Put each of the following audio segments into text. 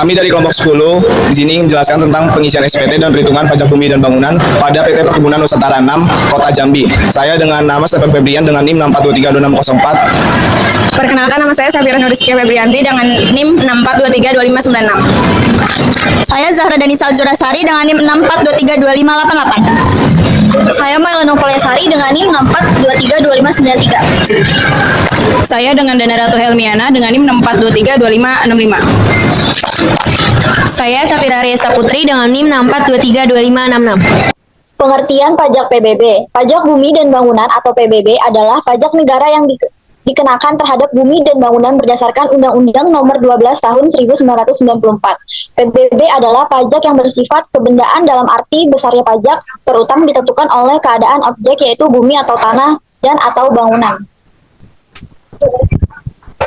Kami dari kelompok 10 di sini menjelaskan tentang pengisian SPT dan perhitungan pajak bumi dan bangunan pada PT Perkebunan Nusantara 6 Kota Jambi. Saya dengan nama Stephen Febrian dengan NIM 6423204. Perkenalkan, nama saya Safira Nurizky Febrianti dengan NIM 64232596. Saya Zahra Danisa Zurasari dengan NIM 64232588. Saya Maila Novolyasari dengan NIM 64232593. Saya dengan Dana Ratu Helmiana dengan NIM 64232565. Saya Safira Riesta Putri dengan NIM 64232566. Pengertian pajak PBB. Pajak bumi dan bangunan atau PBB adalah pajak negara yang dikenakan terhadap bumi dan bangunan berdasarkan Undang-Undang Nomor 12 Tahun 1994. PBB adalah pajak yang bersifat kebendaan dalam arti besarnya pajak terutama ditentukan oleh keadaan objek yaitu bumi atau tanah dan atau bangunan.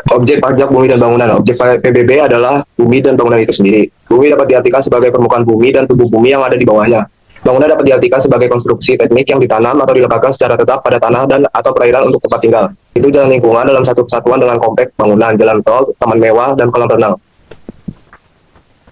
Objek pajak bumi dan bangunan. Objek PBB adalah bumi dan bangunan itu sendiri. Bumi dapat diartikan sebagai permukaan bumi dan tubuh bumi yang ada di bawahnya. Bangunan dapat diartikan sebagai konstruksi teknik yang ditanam atau diletakkan secara tetap pada tanah dan atau perairan untuk tempat tinggal. Itu jalan lingkungan dalam satu kesatuan dengan kompleks bangunan, jalan tol, taman mewah, dan kolam renang.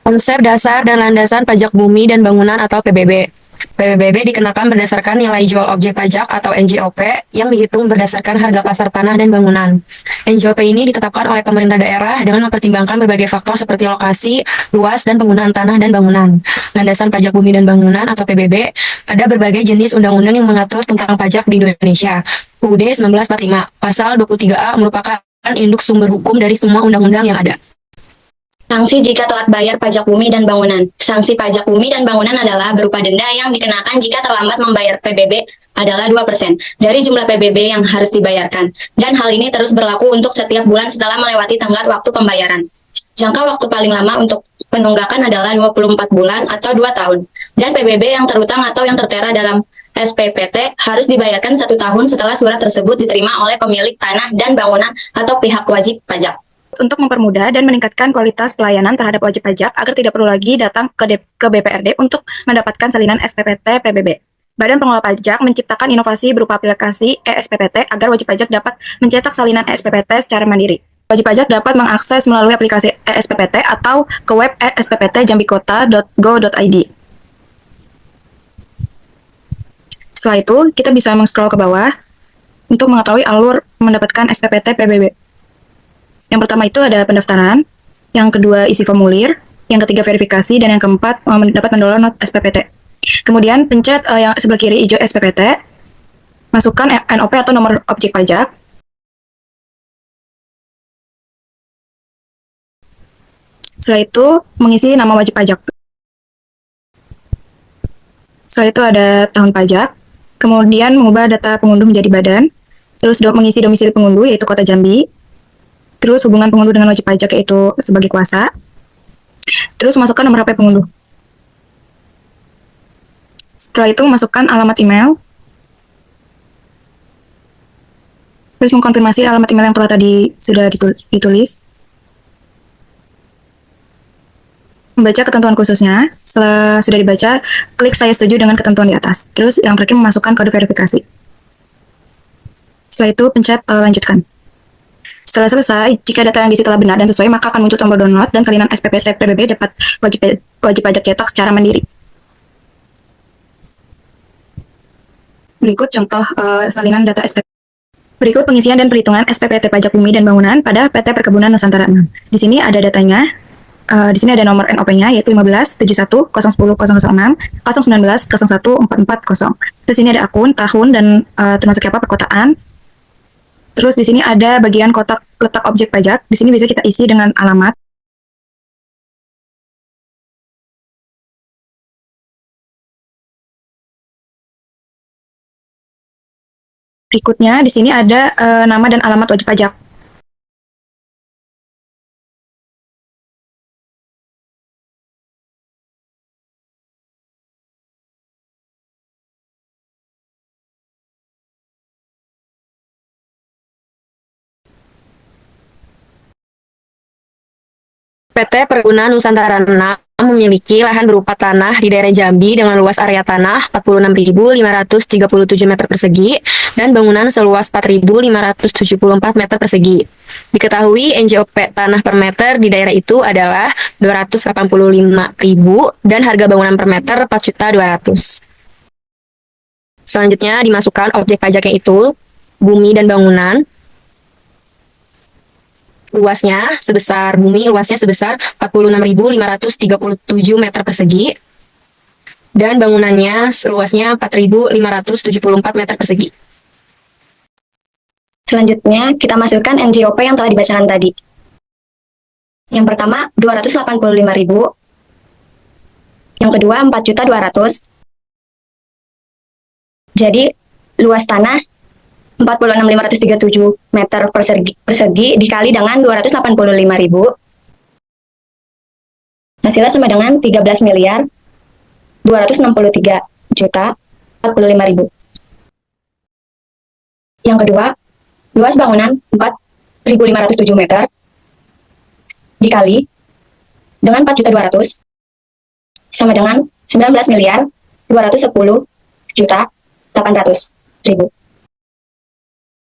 Konsep dasar dan landasan pajak bumi dan bangunan atau PBB. PBB dikenakan berdasarkan nilai jual objek pajak atau NJOP yang dihitung berdasarkan harga pasar tanah dan bangunan. NJOP ini ditetapkan oleh pemerintah daerah dengan mempertimbangkan berbagai faktor seperti lokasi, luas, dan penggunaan tanah dan bangunan. Landasan pajak bumi dan bangunan atau PBB ada berbagai jenis undang-undang yang mengatur tentang pajak di Indonesia. UUD 1945, pasal 23A merupakan induk sumber hukum dari semua undang-undang yang ada. Sanksi jika telat bayar pajak bumi dan bangunan. Sanksi pajak bumi dan bangunan adalah berupa denda yang dikenakan jika terlambat membayar PBB adalah 2% dari jumlah PBB yang harus dibayarkan. Dan hal ini terus berlaku untuk setiap bulan setelah melewati tenggat waktu pembayaran. Jangka waktu paling lama untuk penunggakan adalah 24 bulan atau 2 tahun. Dan PBB yang terutang atau yang tertera dalam SPPT harus dibayarkan 1 tahun setelah surat tersebut diterima oleh pemilik tanah dan bangunan atau pihak wajib pajak. Untuk mempermudah dan meningkatkan kualitas pelayanan terhadap wajib pajak agar tidak perlu lagi datang ke BPRD untuk mendapatkan salinan SPPT PBB. Badan Pengelola Pajak menciptakan inovasi berupa aplikasi e-SPPT agar wajib pajak dapat mencetak salinan SPPT secara mandiri. Wajib pajak dapat mengakses melalui aplikasi e-SPPT atau ke web e-spptjambikota.go.id. Setelah itu, kita bisa scroll ke bawah untuk mengetahui alur mendapatkan SPPT PBB. Yang pertama itu ada pendaftaran, yang kedua isi formulir, yang ketiga verifikasi, dan yang keempat dapat mendownload SPPT. Kemudian pencet yang sebelah kiri hijau SPPT, masukkan NOP atau nomor objek pajak. Setelah itu mengisi nama wajib pajak. Setelah itu ada tahun pajak, kemudian mengubah data pengunduh menjadi badan, terus mengisi domisili pengunduh yaitu Kota Jambi. Terus hubungan pengunduh dengan wajib pajak yaitu sebagai kuasa. Terus masukkan nomor HP pengunduh. Setelah itu masukkan alamat email. Terus mengkonfirmasi alamat email yang telah tadi sudah ditulis. Membaca ketentuan khususnya. Setelah sudah dibaca, klik saya setuju dengan ketentuan di atas. Terus yang terakhir memasukkan kode verifikasi. Setelah itu pencet lanjutkan. Setelah selesai, jika data yang diisi telah benar dan sesuai, maka akan muncul tombol download dan salinan SPPT PBB dapat wajib pajak cetak secara mandiri. Berikut contoh salinan data SPPT. Berikut pengisian dan perhitungan SPPT pajak bumi dan bangunan pada PT Perkebunan Nusantara 6. Di sini ada datanya. Di sini ada nomor NOP-nya yaitu 15 71 010 006 019 01 440. Terus ini ada akun, tahun, dan termasuk apa perkotaan. Terus di sini ada bagian kotak letak objek pajak. Di sini bisa kita isi dengan alamat. Berikutnya di sini ada nama dan alamat wajib pajak. PT Perkebunan Nusantara 6 memiliki lahan berupa tanah di daerah Jambi dengan luas area tanah 46.537 meter persegi dan bangunan seluas 4.574 meter persegi. Diketahui NJOP tanah per meter di daerah itu adalah 285.000 dan harga bangunan per meter 4.200.000. Selanjutnya dimasukkan objek pajaknya itu bumi dan bangunan. Bumi luasnya sebesar 46.537 meter persegi dan bangunannya luasnya 4.574 meter persegi. Selanjutnya, kita masukkan NJOP yang telah dibacakan tadi. Yang pertama, 285.000. Yang kedua, 4.200.000. Jadi, luas tanah 46.537 meter persegi dikali dengan 285.000. Hasilnya sama dengan 13.263.045.000. Yang kedua, luas bangunan 4.507 meter dikali dengan 4.200.000 sama dengan 19.210.800.000.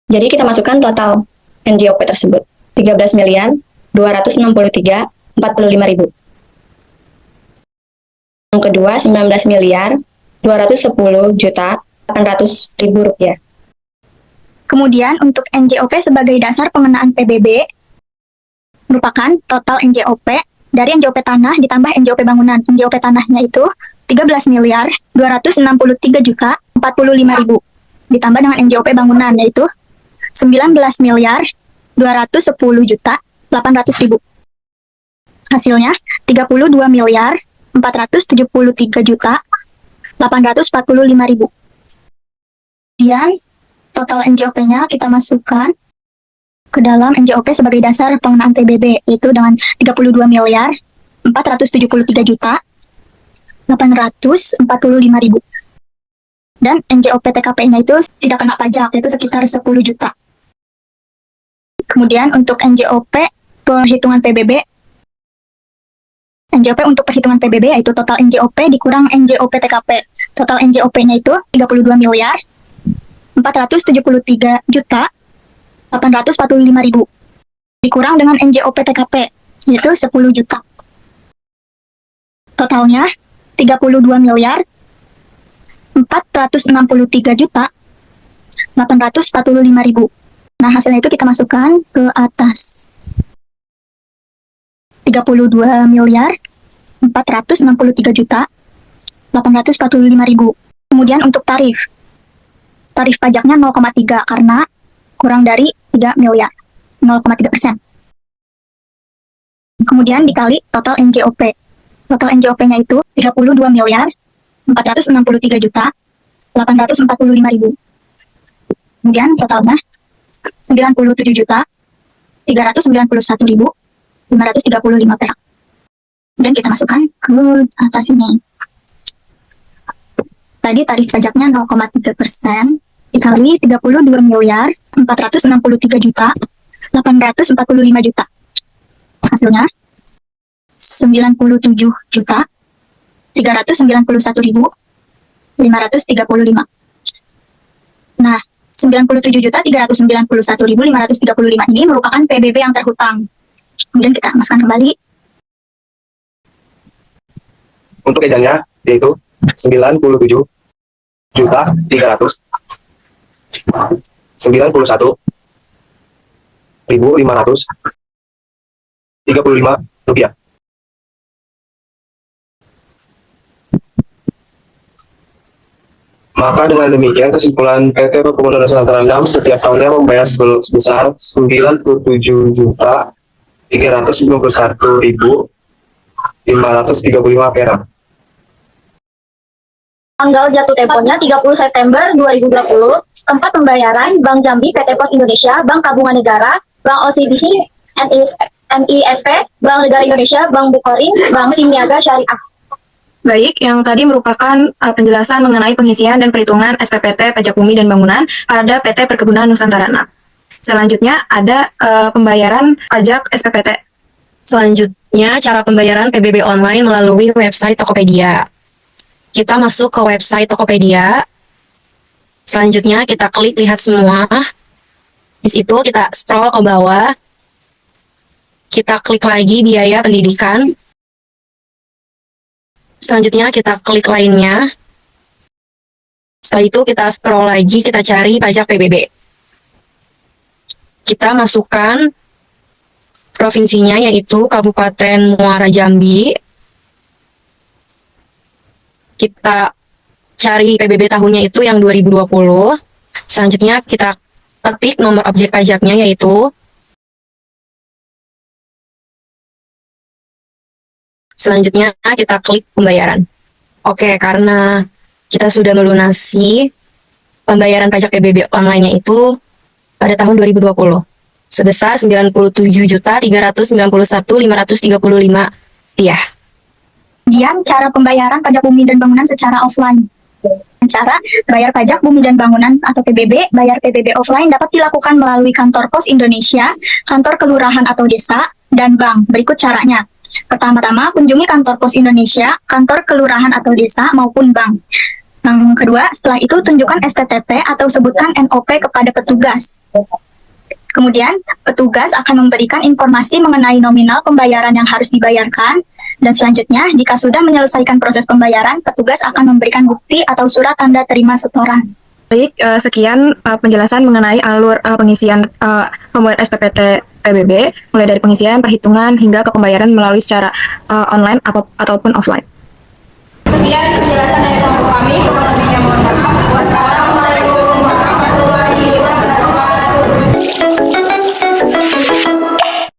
Jadi kita masukkan total NJOP tersebut 13.263.045.000. Yang kedua 19.210.800.000 rupiah. Kemudian untuk NJOP sebagai dasar pengenaan PBB merupakan total NJOP dari NJOP tanah ditambah NJOP bangunan. NJOP tanahnya itu 13.263.045.000 ditambah dengan NJOP bangunan yaitu 19.210.800.000. Hasilnya 32.473.845.000. Kemudian total NJOP-nya kita masukkan ke dalam NJOP sebagai dasar pengenaan PBB yaitu dengan 32.473.845.000. Dan NJOP TKP-nya itu tidak kena pajak yaitu sekitar 10 juta. Kemudian untuk NJOP perhitungan PBB, NJOP untuk perhitungan PBB yaitu total NJOP dikurang NJOP TKP. Total NJOP-nya itu 32.473.845.000 dikurang dengan NJOP TKP yaitu 10 juta. Totalnya 32.463.845.000. Nah, hasilnya itu kita masukkan ke atas. 32.463.845.000. Kemudian untuk tarif pajaknya 0,3 karena kurang dari 3 miliar, 0,3%. Kemudian dikali total NJOP. Total NJOP-nya itu 32.463.845.000. Kemudian totalnya 97.391.535 perak. Dan kita masukkan ke atas ini. Tadi tarif pajaknya 0,3% dikali 32.463.845.000. Hasilnya 97.391.535. Nah, 97.391.535 ini merupakan PBB yang terhutang. Kemudian kita masukkan kembali. Untuk ejalnya yaitu 97.391.535 rupiah. Maka dengan demikian kesimpulan PT Perkebunan Nusantara 6 setiap tahunnya membayar sebesar 97.391.535 perak. Tanggal jatuh temponya 30 September 2020. Tempat pembayaran Bank Jambi, PT Pos Indonesia, Bank Tabungan Negara, Bank OCBC, NISP, Bank Negara Indonesia, Bank Bukharin, Bank Siniaga Syariah. Baik, yang tadi merupakan penjelasan mengenai pengisian dan perhitungan SPPT Pajak Bumi dan Bangunan pada PT Perkebunan Nusantara 6. Selanjutnya ada pembayaran pajak SPPT. Selanjutnya Selanjutnya, cara pembayaran PBB online melalui website Tokopedia. Kita masuk ke website Tokopedia. Selanjutnya, kita klik lihat semua. Di situ kita scroll ke bawah. Kita klik lagi biaya pendidikan. Selanjutnya, kita klik lainnya. Setelah itu, kita scroll lagi, kita cari pajak PBB. Kita masukkan provinsinya, yaitu Kabupaten Muara Jambi. Kita cari PBB tahunnya itu yang 2020. Selanjutnya kita ketik nomor objek pajaknya, yaitu selanjutnya kita klik pembayaran. Oke, karena kita sudah melunasi pembayaran pajak PBB online-nya itu pada tahun 2020 sebesar 97.391.535. Iya. Kemudian cara pembayaran pajak bumi dan bangunan secara offline. Cara bayar pajak bumi dan bangunan atau PBB, bayar PBB offline dapat dilakukan melalui kantor pos Indonesia, kantor kelurahan atau desa, dan bank. Berikut caranya. Pertama-tama, kunjungi kantor pos Indonesia, kantor kelurahan atau desa, maupun bank. Yang kedua, setelah itu tunjukkan STTP atau sebutkan NOP kepada petugas. Kemudian, petugas akan memberikan informasi mengenai nominal pembayaran yang harus dibayarkan. Dan selanjutnya, jika sudah menyelesaikan proses pembayaran, petugas akan memberikan bukti atau surat tanda terima setoran. Baik, sekian penjelasan mengenai alur pengisian formulir SPPT PBB, mulai dari pengisian, perhitungan, hingga ke pembayaran melalui secara online ataupun offline. Sekian penjelasan dari kelompok kami.